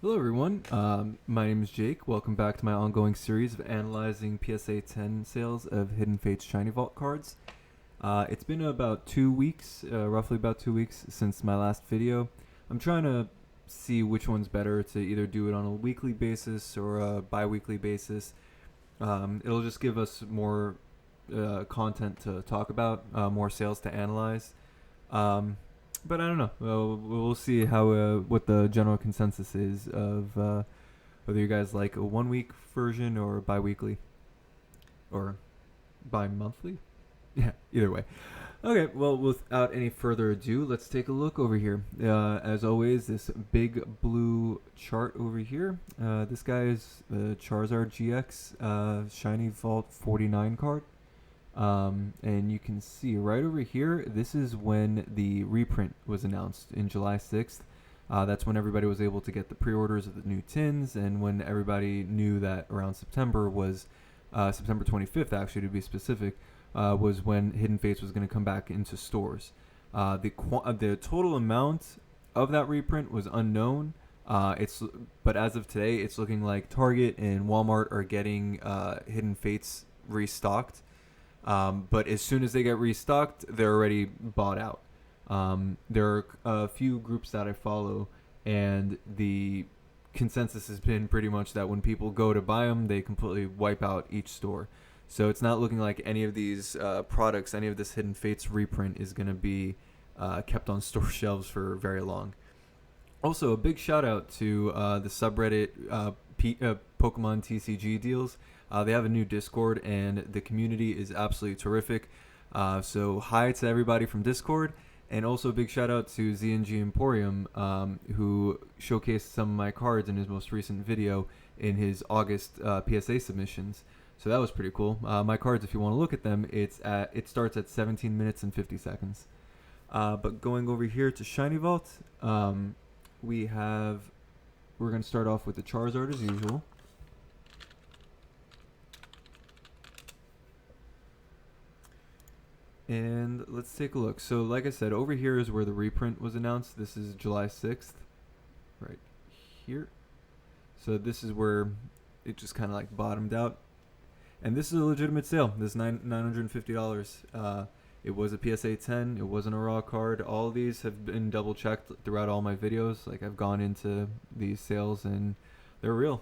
Hello, everyone. My name is Jake. Welcome back to my ongoing series of analyzing PSA 10 sales of Hidden Fates Shiny Vault cards. It's been about 2 weeks, roughly about 2 weeks since my last video. I'm trying to see which one's better to either do it on a weekly basis or a bi-weekly basis. It'll just give us more content to talk about, more sales to analyze. But I don't know. We'll see how what the general consensus is of whether you guys like a 1 week version or bi-weekly or bi-monthly. Yeah, either way. Okay, well, without any further ado, let's take a look over here. As always, this big blue chart over here. This guy is the Charizard GX Shiny Vault 49 card. And you can see right over here, this is when the reprint was announced in July 6th. That's when everybody was able to get the pre-orders of the new tins, and when everybody knew that around September was, September 25th actually to be specific, was when Hidden Fates was going to come back into stores. The total amount of that reprint was unknown. But as of today, it's looking like Target and Walmart are getting Hidden Fates restocked. But as soon as they get restocked, they're already bought out. There are a few groups that I follow, and the consensus has been pretty much that when people go to buy them, they completely wipe out each store. So it's not looking like any of these products, any of this Hidden Fates reprint is going to be kept on store shelves for very long. Also, a big shout out to the subreddit Pokemon TCG deals. They have a new Discord, and the community is absolutely terrific. So hi to everybody from Discord, and also a big shout out to ZNG Emporium, who showcased some of my cards in his most recent video in his August PSA submissions. So that was pretty cool. My cards, if you want to look at them, it starts at 17 minutes and 50 seconds. But going over here to Shiny Vault, we're going to start off with the Charizard as usual. And let's take a look. So like I said, over here is where the reprint was announced. This is July 6th, right here. So this is where it just kind of like bottomed out. And this is a legitimate sale. This is $950. It was a PSA 10. It wasn't a raw card. All of these have been double checked throughout all my videos. Like, I've gone into these sales and they're real.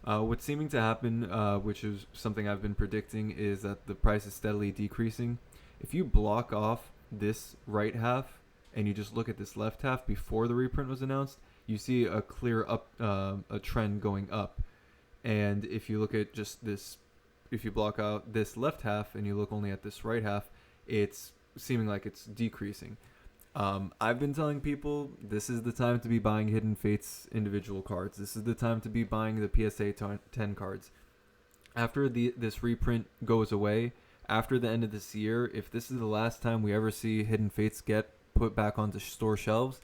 What's seeming to happen, which is something I've been predicting, is that the price is steadily decreasing. If you block off this right half and you just look at this left half before the reprint was announced, you see a clear a trend going up. And if you look at just this, if you block out this left half and you look only at this right half, it's seeming like it's decreasing. I've been telling people this is the time to be buying Hidden Fates individual cards. This is the time to be buying the PSA 10 cards. After this reprint goes away, after the end of this year, if this is the last time we ever see Hidden Fates get put back onto store shelves,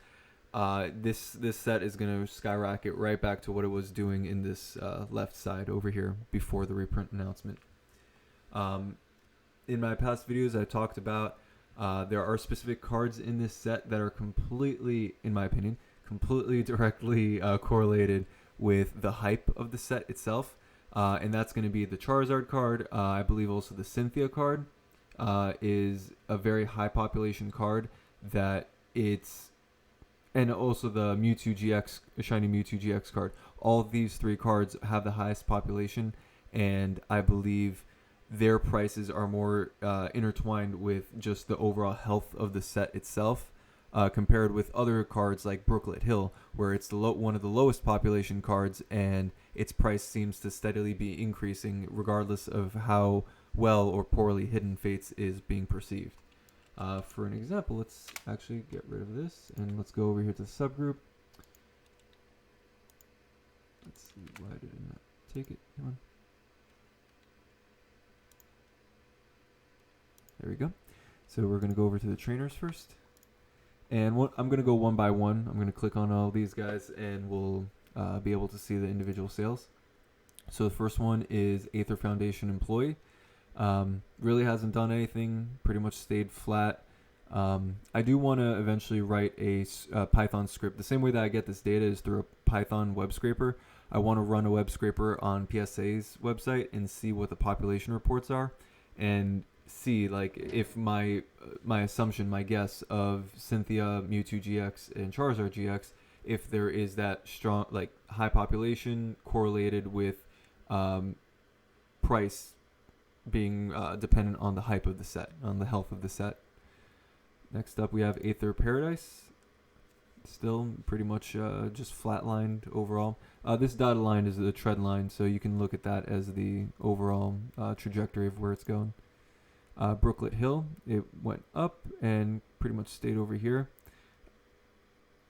this set is going to skyrocket right back to what it was doing in this left side over here before the reprint announcement. In my past videos, I talked about there are specific cards in this set that are completely, in my opinion, completely directly correlated with the hype of the set itself. And that's going to be the Charizard card. I believe also the Cynthia card is a very high population card and also the Mewtwo GX, Shiny Mewtwo GX card. All of these three cards have the highest population, and I believe their prices are more intertwined with just the overall health of the set itself, compared with other cards like Brooklet Hill, where it's one of the lowest population cards, and its price seems to steadily be increasing regardless of how well or poorly Hidden Fates is being perceived. For an example, let's actually get rid of this, and let's go over here to the subgroup. Let's see, why did it not take it? Come on. There we go. So we're going to go over to the trainers first. And I'm going to go one by one. I'm going to click on all these guys, and we'll be able to see the individual sales. So the first one is Aether Foundation Employee. Really hasn't done anything. Pretty much stayed flat. I do want to eventually write a Python script. The same way that I get this data is through a Python web scraper. I want to run a web scraper on PSA's website and see what the population reports are, and see like if my assumption, my guess of Cynthia, Mewtwo GX, and Charizard GX, if there is that strong like high population correlated with price being dependent on the hype of the set, on the health of the set. Next up, we have Aether Paradise. Still pretty much just flatlined overall. This dotted line is the trend line, so you can look at that as the overall trajectory of where it's going. Brooklet Hill, it went up and pretty much stayed over here.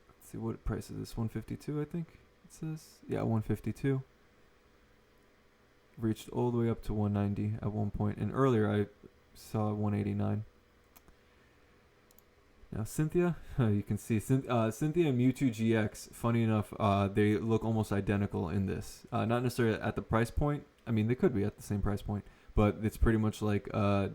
Let's see, what price is this? 152, I think it says. Yeah, 152. Reached all the way up to 190 at one point, and earlier I saw 189. Now Cynthia, you can see Cynthia and Mewtwo GX, funny enough, they look almost identical in this. Not necessarily at the price point. I mean, they could be at the same price point, but it's pretty much like a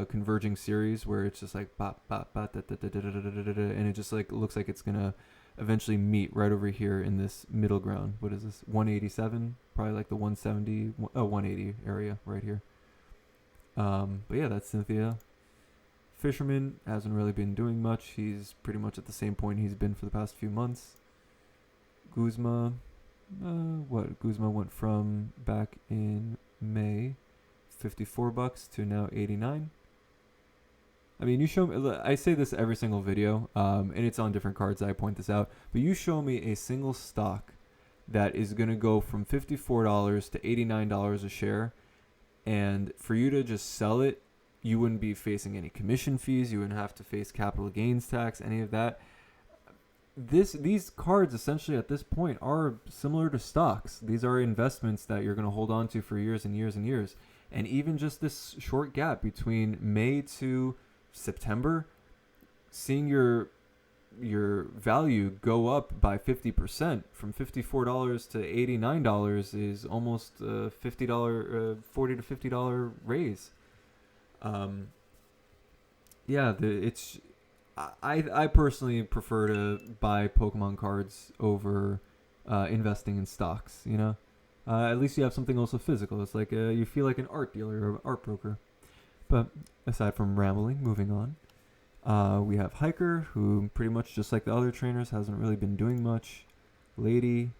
converging series where it's just like bop, bop, bop, da, da, da, da, da, da, da, da, da, and it just like looks like it's going to eventually meet right over here in this middle ground. What is this? 187? Probably like the 170, 180 area right here. But yeah, that's Cynthia. Fisherman hasn't really been doing much. He's pretty much at the same point he's been for the past few months. Guzma, Guzma went from back in May, $54 to now 89. I mean, you show me. I say this every single video, and it's on different cards. I point this out, but you show me a single stock that is going to go from $54 to $89 a share, and for you to just sell it, you wouldn't be facing any commission fees. You wouldn't have to face capital gains tax, any of that. These cards essentially at this point are similar to stocks. These are investments that you're going to hold on to for years and years and years. And even just this short gap between May to September, seeing your value go up by 50% from $54 to $89 is almost a $50, $40 to $50 raise. I personally prefer to buy Pokemon cards over investing in stocks, you know. At least you have something also physical. It's like you feel like an art dealer or an art broker. But aside from rambling, moving on, we have Hiker, who pretty much just like the other trainers hasn't really been doing much. Lady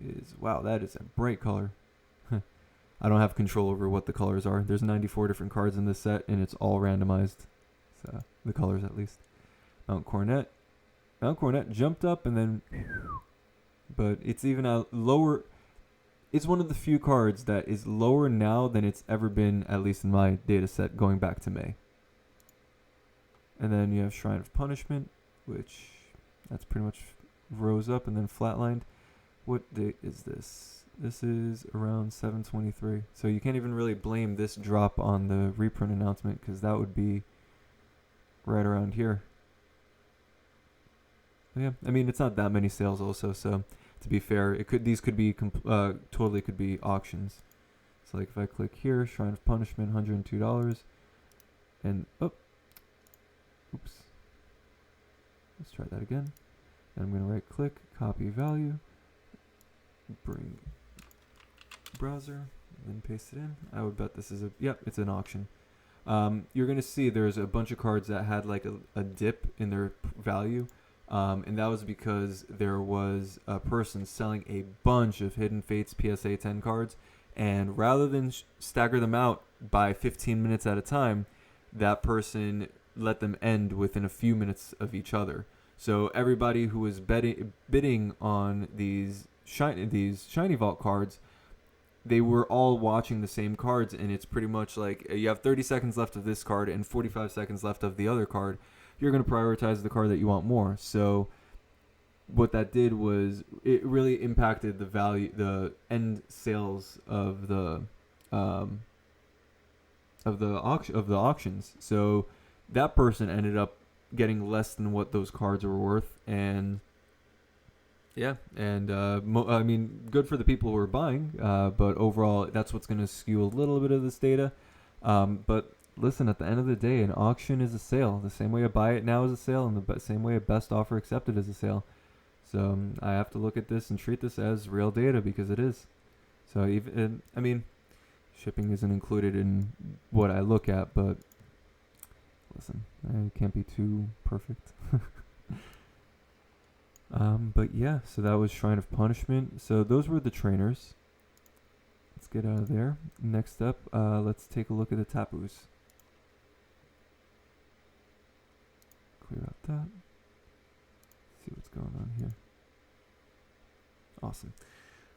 is, wow, that is a bright color. I don't have control over what the colors are. There's 94 different cards in this set, and it's all randomized. So, the colors at least. Mount Coronet. Mount Coronet jumped up and then... But it's even a lower... It's one of the few cards that is lower now than it's ever been, at least in my data set, going back to May. And then you have Shrine of Punishment, which... That's pretty much rose up and then flatlined. What date is this? This is around 723. So you can't even really blame this drop on the reprint announcement, because that would be right around here. Yeah, I mean, it's not that many sales also, so to be fair, these could be totally could be auctions. So like if I click here, Shrine of Punishment, $102, and oops, let's try that again. And I'm gonna right click, copy value, bring browser, and then paste it in. I would bet this is it's an auction. You're gonna see there's a bunch of cards that had like a dip in their value, and that was because there was a person selling a bunch of Hidden Fates PSA 10 cards, and rather than stagger them out by 15 minutes at a time, that person let them end within a few minutes of each other. So everybody who was bidding on these shiny vault cards, they were all watching the same cards, and it's pretty much like you have 30 seconds left of this card and 45 seconds left of the other card. You're going to prioritize the card that you want more. So what that did was it really impacted the value, the end sales of the auctions. So that person ended up getting less than what those cards were worth, and yeah, and I mean, good for the people who are buying, but overall, that's what's going to skew a little bit of this data. But listen, at the end of the day, an auction is a sale. The same way a buy it now is a sale, and the same way a best offer accepted is a sale. So I have to look at this and treat this as real data because it is. So even, I mean, shipping isn't included in what I look at, but listen, I can't be too perfect. But yeah, so that was Shrine of Punishment. So those were the trainers. Let's get out of there. Next up, let's take a look at the Tapus. Clear out that. See what's going on here. Awesome.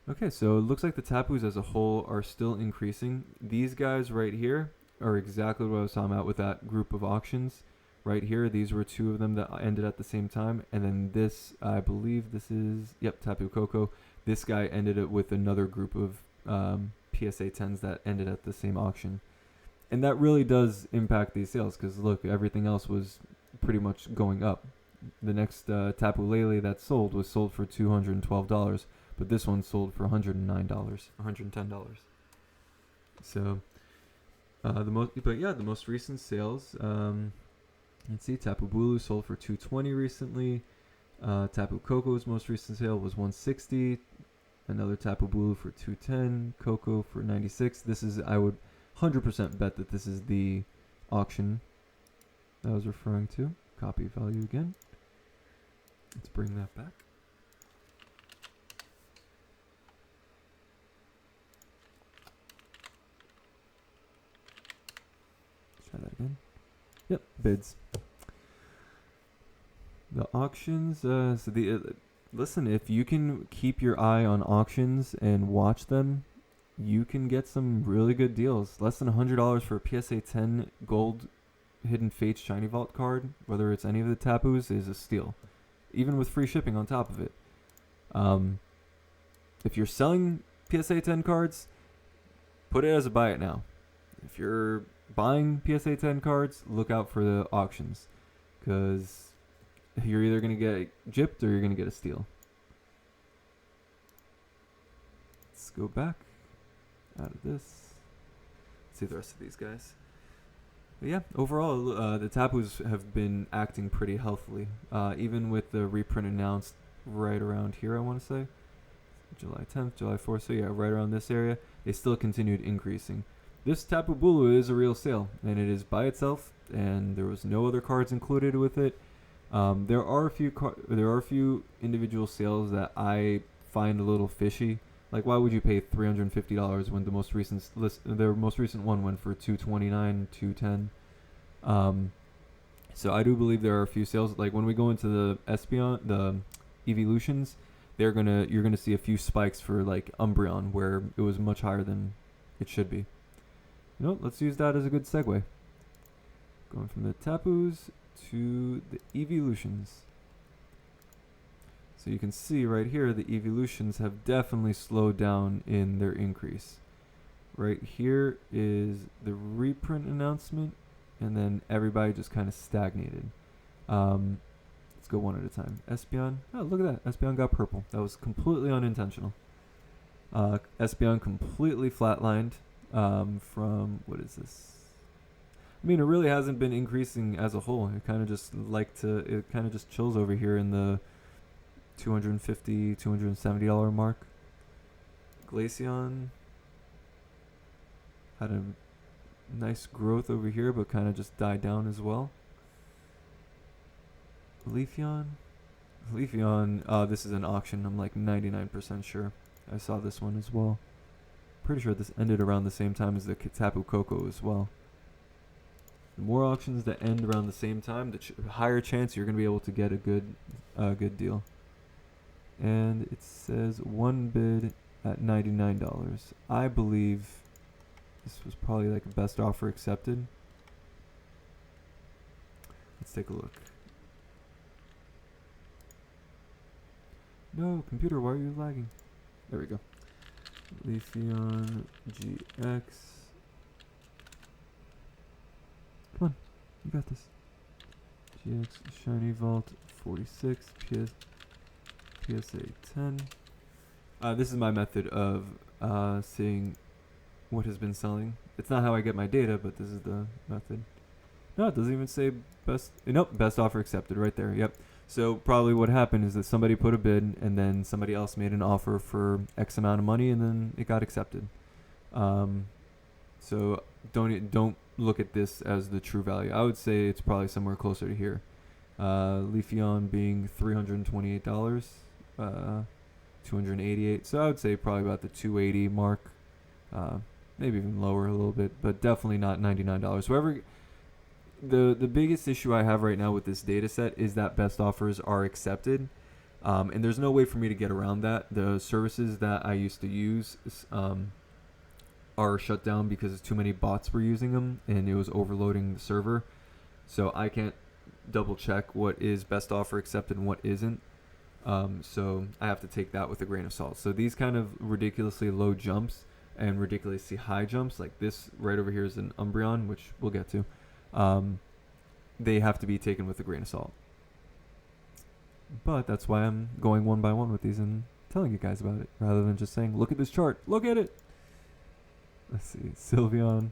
Okay, so it looks like the Tapus as a whole are still increasing. These guys right here are exactly what I was talking about with that group of auctions. Right here, these were two of them that ended at the same time. And then this, I believe this is, yep, Tapu Koko. This guy ended it with another group of PSA 10s that ended at the same auction. And that really does impact these sales because look, everything else was pretty much going up. The next Tapu Lele that sold was sold for $212, but this one sold for $109, $110. So the most recent sales, let's see, Tapu Bulu sold for $220 recently. Tapu Koko's most recent sale was $160. Another Tapu Bulu for $210. Coco for $96. This is, I would 100% bet that this is the auction that I was referring to. Copy value again. Let's bring that back. Try that again. Yep, bids. The auctions, listen, if you can keep your eye on auctions and watch them, you can get some really good deals. Less than $100 for a PSA 10 gold Hidden Fates Shiny Vault card, whether it's any of the Tapus, is a steal. Even with free shipping on top of it. If you're selling PSA 10 cards, put it as a buy it now. If you're buying PSA 10 cards, look out for the auctions. Because you're either going to get gypped or you're going to get a steal. Let's go back out of this. Let's see the rest of these guys. But yeah, overall, the Tapus have been acting pretty healthily. Even with the reprint announced right around here, I want to say. July 10th, July 4th, so yeah, right around this area. They still continued increasing. This Tapu Bulu is a real sale, and it is by itself, and there was no other cards included with it. There are a few individual sales that I find a little fishy. Like, why would you pay $350 when the most recent one went for $229, $210? So I do believe there are a few sales. Like when we go into the Espeon, the Eeveelutions, you're gonna see a few spikes for like Umbreon where it was much higher than it should be. You know, let's use that as a good segue. Going from the Tapus to the Eeveelutions. So you can see right here the Eeveelutions have definitely slowed down in their increase. Right here is the reprint announcement, and then everybody just kind of stagnated. Let's go one at a time. Espeon. Oh, look at that. Espeon got purple. That was completely unintentional. Espeon completely flatlined from, what is this? I mean, it really hasn't been increasing as a whole. It kind of just chills over here in the $250, $270 mark. Glaceon had a nice growth over here, but kind of just died down as well. Leafeon, this is an auction. I'm like 99% sure. I saw this one as well. Pretty sure this ended around the same time as the Tapu Koko as well. The more auctions that end around the same time, the higher chance you're going to be able to get a good deal. And it says one bid at $99. I believe this was probably like a best offer accepted. Let's take a look. No, computer, why are you lagging? There we go. Leafeon GX. Come on, you got this. GX Shiny Vault 46 PSA 10. This is my method of seeing what has been selling. it's not how I get my data, but this is the method. No, it doesn't even say best. Nope, best offer accepted right there. Yep. So probably what happened is that somebody put a bid, and then somebody else made an offer for X amount of money, and then it got accepted. So don't look at this as the true value. I would say it's probably somewhere closer to here. Leafeon being $328, 288. So I would say probably about the 280 mark, maybe even lower a little bit, but definitely not $99. Whoever. The biggest issue I have right now with this data set is that best offers are accepted, and there's no way for me to get around that. The services that I used to use are shut down because too many bots were using them, and it was overloading the server. So I can't double check what is best offer accepted and what isn't. So I have to take that with a grain of salt. So these kind of ridiculously low jumps and ridiculously high jumps, like this right over here is an Umbreon, which we'll get to. They have to be taken with a grain of salt. But that's why I'm going one by one with these and telling you guys about it, rather than just saying, look at this chart, look at it. Let's see, Sylveon.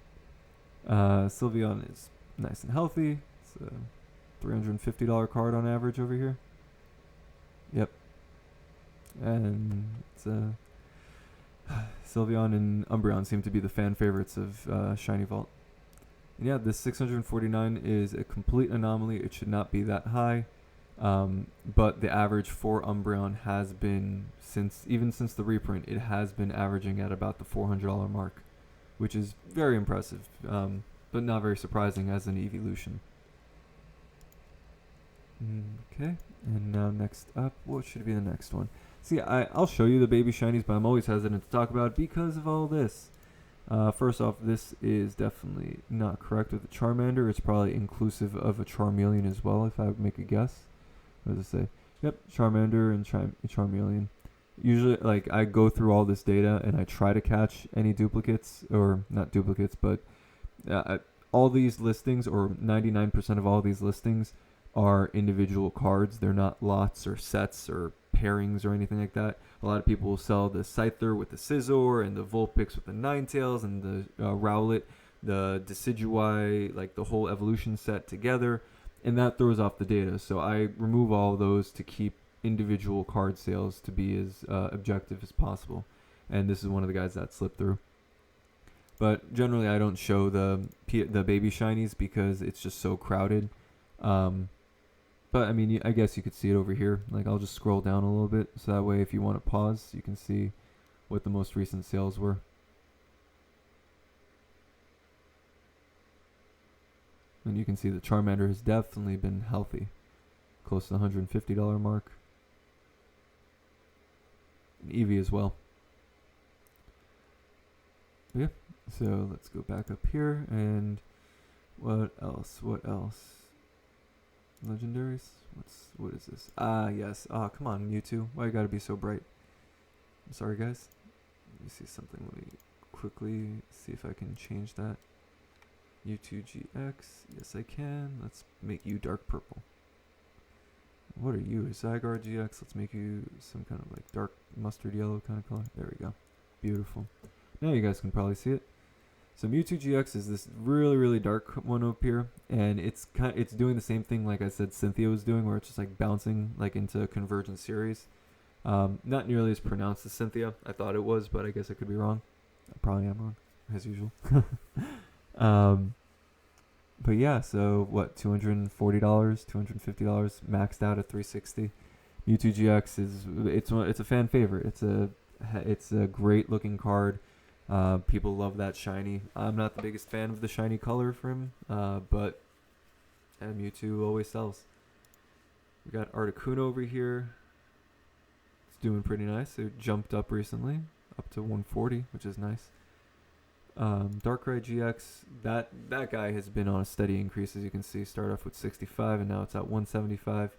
Sylveon is nice and healthy. It's a $350 card on average over here. Yep. And it's Sylveon and Umbreon seem to be the fan favorites of Shiny Vault. And yeah, this 649 is a complete anomaly. It should not be that high. But the average for Umbreon has been, since the reprint, it has been averaging at about the $400 mark, which is very impressive, but not very surprising as an Eeveelution. Okay, and now next up, what should be the next one? See, I'll show you the baby shinies, but I'm always hesitant to talk about it because of all this. First off, this is definitely not correct with the Charmander. It's probably inclusive of a Charmeleon as well, if I would make a guess. What does it say? Yep, Charmander and Charmeleon. Usually, like, I go through all this data and I try to catch any duplicates, or not duplicates, but all these listings, or 99% of all these listings, are individual cards. They're not lots or sets or pairings or anything like that. A lot of people will sell the Scyther with the Scizor and the Vulpix with the Ninetales and the Rowlet, the Decidueye, like the whole evolution set together, and that throws off the data. So I remove all of those to keep individual card sales to be as objective as possible. And this is one of the guys that slipped through. But generally I don't show the baby shinies because it's just so crowded. But I mean, I guess you could see it over here. Like, I'll just scroll down a little bit, so that way if you want to pause, you can see what the most recent sales were. And you can see the Charmander has definitely been healthy, close to the $150 mark. And Eevee as well. But yeah, so let's go back up here, and what else? Legendaries? What is this? Ah, yes. Ah, come on, Mewtwo. Why you gotta be so bright? I'm sorry, guys. Let me see something. Let me quickly see if I can change that. Mewtwo GX. Yes, I can. Let's make you dark purple. What are you? Zygarde GX. Let's make you some kind of like dark mustard yellow kind of color. There we go. Beautiful. Now you guys can probably see it. So Mewtwo GX is this really, really dark one up here, and it's doing the same thing like I said Cynthia was doing, where it's just like bouncing like into a convergent series. Not nearly as pronounced as Cynthia. I thought it was, but I guess I could be wrong. I probably am wrong, as usual. But yeah, so what, $240, $250 maxed out at $360. Mewtwo GX it's a fan favorite. It's a great looking card. People love that shiny. I'm not the biggest fan of the shiny color for him, but Mewtwo always sells. We got Articuno over here. It's doing pretty nice. It jumped up recently, up to 140, which is nice. Darkrai GX, that guy has been on a steady increase, as you can see. Start off with 65, and now it's at 175.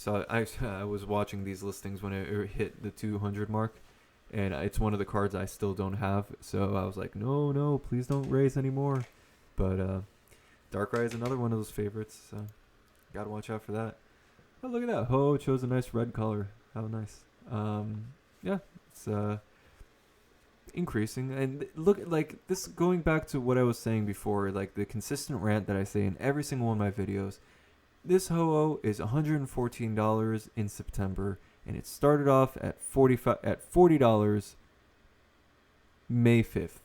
I was watching these listings when it hit the 200 mark. And it's one of the cards I still don't have, so I was like, no, please don't raise anymore. But Darkrai is another one of those favorites, so gotta watch out for that. Oh, look at that! Ho chose a nice red color. How nice. Yeah, it's increasing. And look, like this, going back to what I was saying before, like the consistent rant that I say in every single one of my videos. This Ho-Oh is $114 in September, and it started off at $40 May 5th.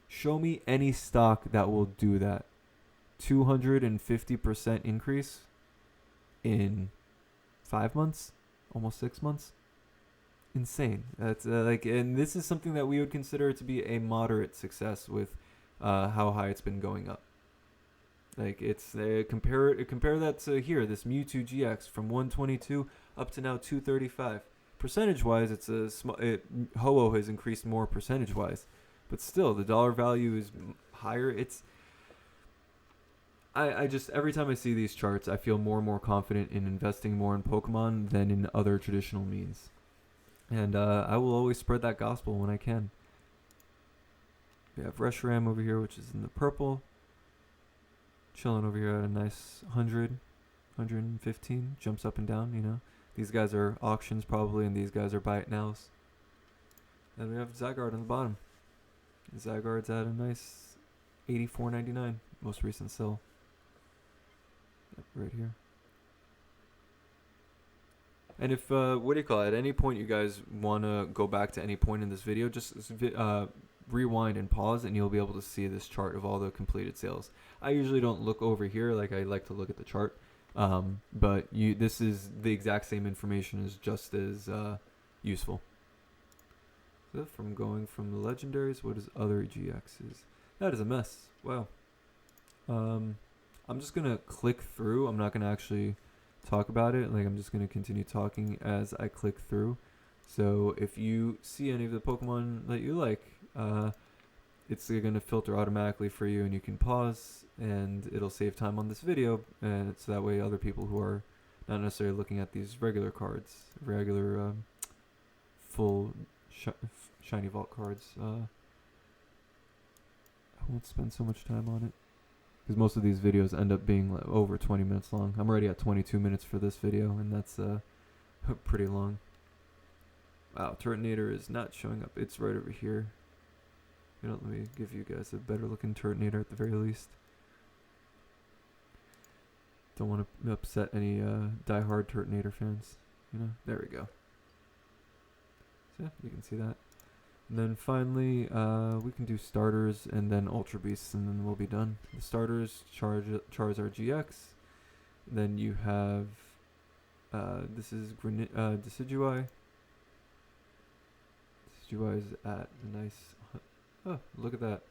Show me any stock that will do that. 250% increase in 5 months, almost 6 months. Insane. That's and this is something that we would consider to be a moderate success with how high it's been going up. Like it's compare that to here, this Mewtwo GX from 122 up to now 235. Percentage wise, it's a Ho-Oh has increased more percentage wise, but still the dollar value is higher. I just, every time I see these charts, I feel more and more confident in investing more in Pokemon than in other traditional means. And I will always spread that gospel when I can. We have Reshiram over here, which is in the purple. Chilling over here at a nice 100, 115. Jumps up and down, you know. These guys are auctions probably, and these guys are buy it nows. And we have Zygarde on the bottom. Zygarde's at a nice $84.99. Most recent sell. Yep, right here. And if, what do you call it? At any point you guys want to go back to any point in this video, just rewind and pause, and you'll be able to see this chart of all the completed sales. I usually don't look over here, like I like to look at the chart. But this is the exact same information, is just as useful. So from going from the legendaries, what is other GXs? That is a mess. Wow. I'm just gonna click through. I'm not gonna actually talk about it. Like, I'm just gonna continue talking as I click through. So if you see any of the Pokemon that you like, it's gonna filter automatically for you, and you can pause, and it'll save time on this video, and so that way other people who are not necessarily looking at these regular cards, regular full shiny vault cards, I won't spend so much time on it, because most of these videos end up being like over 20 minutes long. I'm already at 22 minutes for this video, and that's pretty long. Wow, Turtonator is not showing up. It's right over here. You know, let me give you guys a better looking Turtonator at the very least. Don't want to upset any die-hard Turtonator fans. You know, there we go. So yeah, you can see that. And then finally, we can do starters and then Ultra Beasts, and then we'll be done. The starters, Charizard GX. Then you have, this is Decidueye. Decidueye is at a nice, oh, look at that.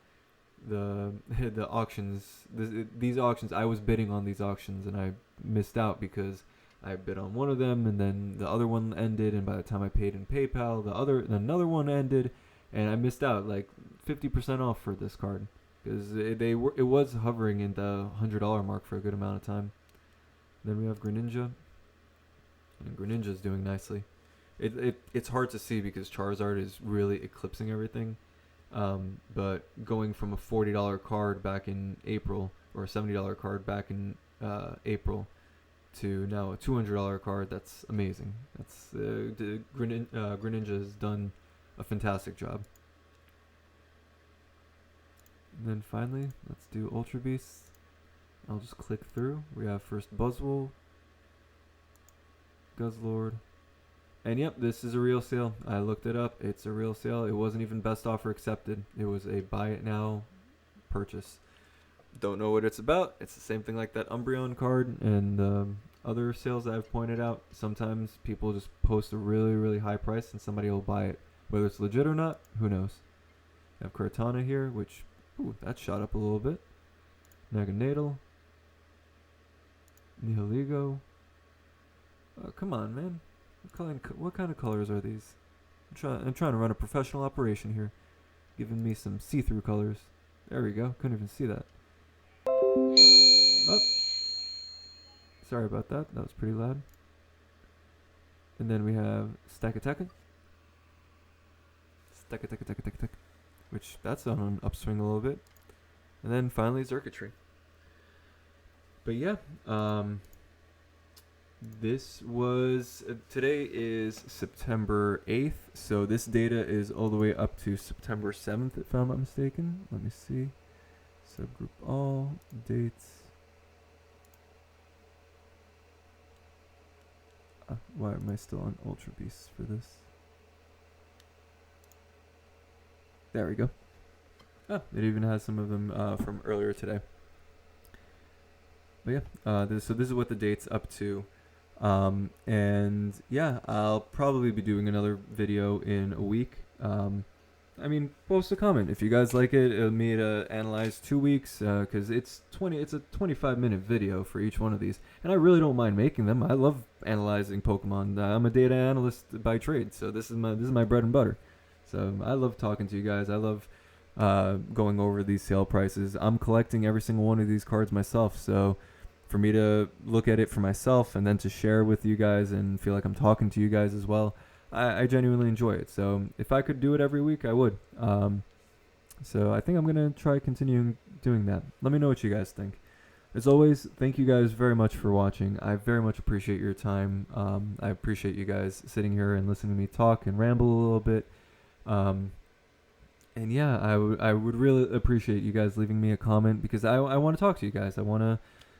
The auctions, these auctions, I was bidding on these auctions, and I missed out because I bid on one of them, and then the other one ended, and by the time I paid in PayPal, another one ended, and I missed out like 50% off for this card, because it was hovering in the $100 mark for a good amount of time. Then we have Greninja, and Greninja is doing nicely. It's hard to see because Charizard is really eclipsing everything, but going from a $40 card back in April, or a $70 card back in April, to now a $200 card, that's amazing. That's Greninja has done a fantastic job. And then finally, let's do Ultra Beasts. I'll just click through. We have first Buzzwole, Guzzlord, and yep, this is a real sale. I looked it up. It's a real sale. It wasn't even best offer accepted. It was a buy it now purchase. Don't know what it's about. It's the same thing like that Umbreon card and other sales that I've pointed out. Sometimes people just post a really, really high price and somebody will buy it. Whether it's legit or not, who knows. I have Cortana here, which, ooh, that shot up a little bit. Naganadel. Nihiligo. Oh, come on, man. What kind of colors are these? I'm trying to run a professional operation here. Giving me some see-through colors. There we go. Couldn't even see that. Oh. Sorry about that. That was pretty loud. And then we have Stakataka. Which, that's on an upswing a little bit. And then finally Xurkitree. But yeah, This was today is September 8th, so this data is all the way up to September 7th, if I'm not mistaken. Let me see. Subgroup all dates. Why am I still on Ultra Beasts for this? There we go. It even has some of them from earlier today. But yeah, so this is what the date's up to. And yeah, I'll probably be doing another video in a week. I mean, post a comment if you guys like it. Me to analyze 2 weeks, because it's a 25-minute video for each one of these, and I really don't mind making them. I love analyzing Pokemon. I'm a data analyst by trade, so this is my bread and butter. So I love talking to you guys. I love going over these sale prices. I'm collecting every single one of these cards myself, so for me to look at it for myself and then to share with you guys and feel like I'm talking to you guys as well, I genuinely enjoy it. So if I could do it every week, I would. So I think I'm going to try continuing doing that. Let me know what you guys think. As always, thank you guys very much for watching. I very much appreciate your time. I appreciate you guys sitting here and listening to me talk and ramble a little bit. And yeah, I would really appreciate you guys leaving me a comment, because I want to talk to you guys. I want to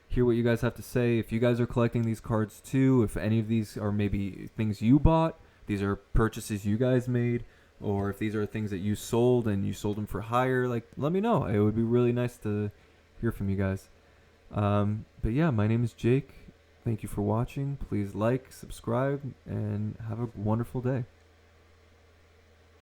hear what you guys have to say. If you guys are collecting these cards too, if any of these are maybe things you bought, these are purchases you guys made, or if these are things that you sold and you sold them for higher, like, let me know. It would be really nice to hear from you guys. But yeah, my name is Jake. Thank you for watching. Please like, subscribe, and have a wonderful day.